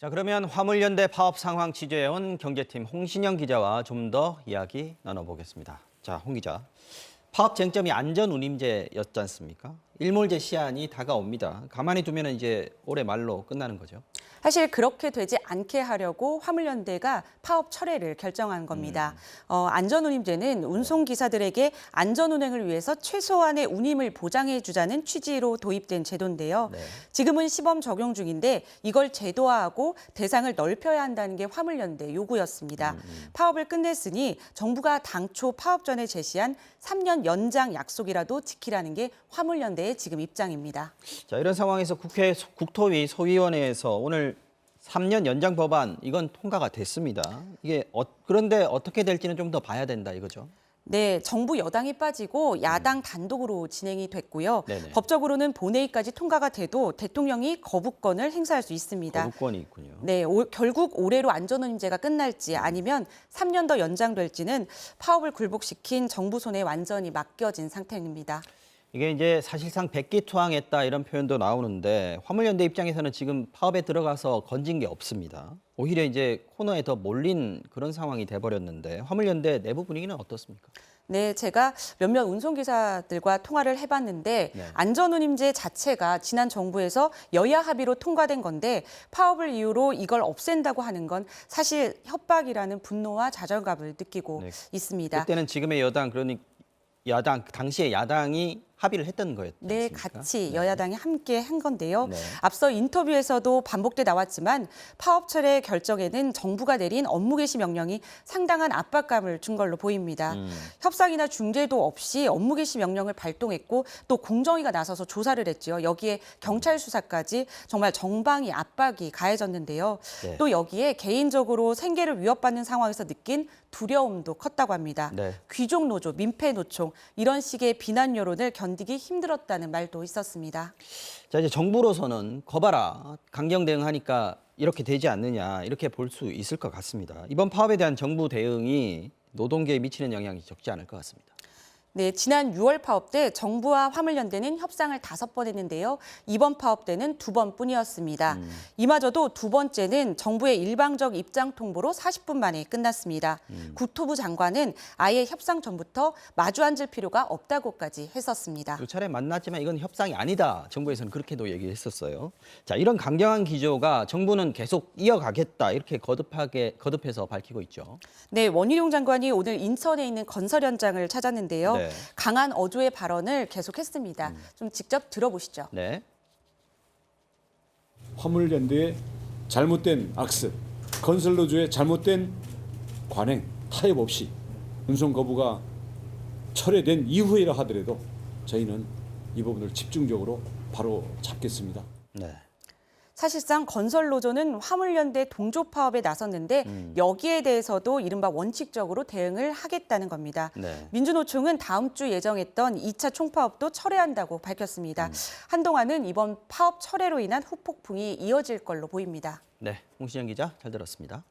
자, 그러면 화물연대 파업 상황 취재해온 경제팀 홍신영 기자와 좀 더 이야기 나눠보겠습니다. 자, 홍 기자. 파업 쟁점이 안전운임제였지 않습니까? 일몰제 시한이 다가옵니다. 가만히 두면 이제 올해 말로 끝나는 거죠. 사실 그렇게 되지 않게 하려고 화물연대가 파업 철회를 결정한 겁니다. 안전운임제는 운송기사들에게 안전운행을 위해서 최소한의 운임을 보장해주자는 취지로 도입된 제도인데요. 네. 지금은 시범 적용 중인데 이걸 제도화하고 대상을 넓혀야 한다는 게 화물연대 요구였습니다. 파업을 끝냈으니 정부가 당초 파업 전에 제시한 3년 연장 약속이라도 지키라는 게 화물연대의 지금 입장입니다. 자, 이런 상황에서 국회 국토위 소위원회에서 오늘 3년 연장 법안 이건 통과가 됐습니다. 이게 그런데 어떻게 될지는 좀 더 봐야 된다 이거죠. 네, 정부 여당이 빠지고 야당 단독으로 진행이 됐고요. 네네. 법적으로는 본회의까지 통과가 돼도 대통령이 거부권을 행사할 수 있습니다. 거부권이 있군요. 네, 결국 올해로 안전운임제가 끝날지 아니면 3년 더 연장될지는 파업을 굴복시킨 정부 손에 완전히 맡겨진 상태입니다. 이게 이제 사실상 백기투항했다 이런 표현도 나오는데 화물연대 입장에서는 지금 파업에 들어가서 건진 게 없습니다. 오히려 이제 코너에 더 몰린 그런 상황이 돼버렸는데 화물연대 내부 분위기는 어떻습니까? 네, 제가 몇몇 운송기사들과 통화를 해봤는데 네. 안전운임제 자체가 지난 정부에서 여야 합의로 통과된 건데 파업을 이유로 이걸 없앤다고 하는 건 사실 협박이라는 분노와 좌절감을 느끼고 네. 있습니다. 그때는 지금의 여당 그러니 당시에 야당이 합의를 했던 거였지 네, 않습니까? 같이 네. 여야당이 함께 한 건데요. 네. 앞서 인터뷰에서도 반복돼 나왔지만 파업 철회 결정에는 정부가 내린 업무 개시 명령이 상당한 압박감을 준 걸로 보입니다. 협상이나 중재도 없이 업무 개시 명령을 발동했고 또 공정위가 나서서 조사를 했죠. 여기에 경찰 수사까지 정말 정방위 압박이 가해졌는데요. 네. 또 여기에 개인적으로 생계를 위협받는 상황에서 느낀 두려움도 컸다고 합니다. 네. 귀족 노조, 민폐 노총 이런 식의 비난 여론을 견디기 힘들었다는 말도 있었습니다. 자, 이제 정부로서는 거봐라 강경 대응하니까 이렇게 되지 않느냐 이렇게 볼 수 있을 것 같습니다. 이번 파업에 대한 정부 대응이 노동계에 미치는 영향이 적지 않을 것 같습니다. 네, 지난 6월 파업 때 정부와 화물연대는 협상을 5번 했는데요. 이번 파업 때는 2번뿐이었습니다. 이마저도 두 번째는 정부의 일방적 입장 통보로 40분 만에 끝났습니다. 국토부 장관은 아예 협상 전부터 마주 앉을 필요가 없다고까지 했었습니다. 두 차례 만났지만 이건 협상이 아니다. 정부에서는 그렇게도 얘기했었어요. 자, 이런 강경한 기조가 정부는 계속 이어가겠다 이렇게 거듭해서 밝히고 있죠. 네, 원희룡 장관이 오늘 인천에 있는 건설 현장을 찾았는데요. 네. 강한 어조의 발언을 계속했습니다. 좀 직접 들어보시죠. 네. 화물연대의 잘못된 악습, 건설노조의 잘못된 관행, 타협 없이 운송 거부가 철회된 이후이라 하더라도 저희는 이 부분을 집중적으로 바로 잡겠습니다. 네. 사실상 건설노조는 화물연대 동조 파업에 나섰는데 여기에 대해서도 이른바 원칙적으로 대응을 하겠다는 겁니다. 네. 민주노총은 다음 주 예정했던 2차 총파업도 철회한다고 밝혔습니다. 한동안은 이번 파업 철회로 인한 후폭풍이 이어질 걸로 보입니다. 네, 홍신영 기자 잘 들었습니다.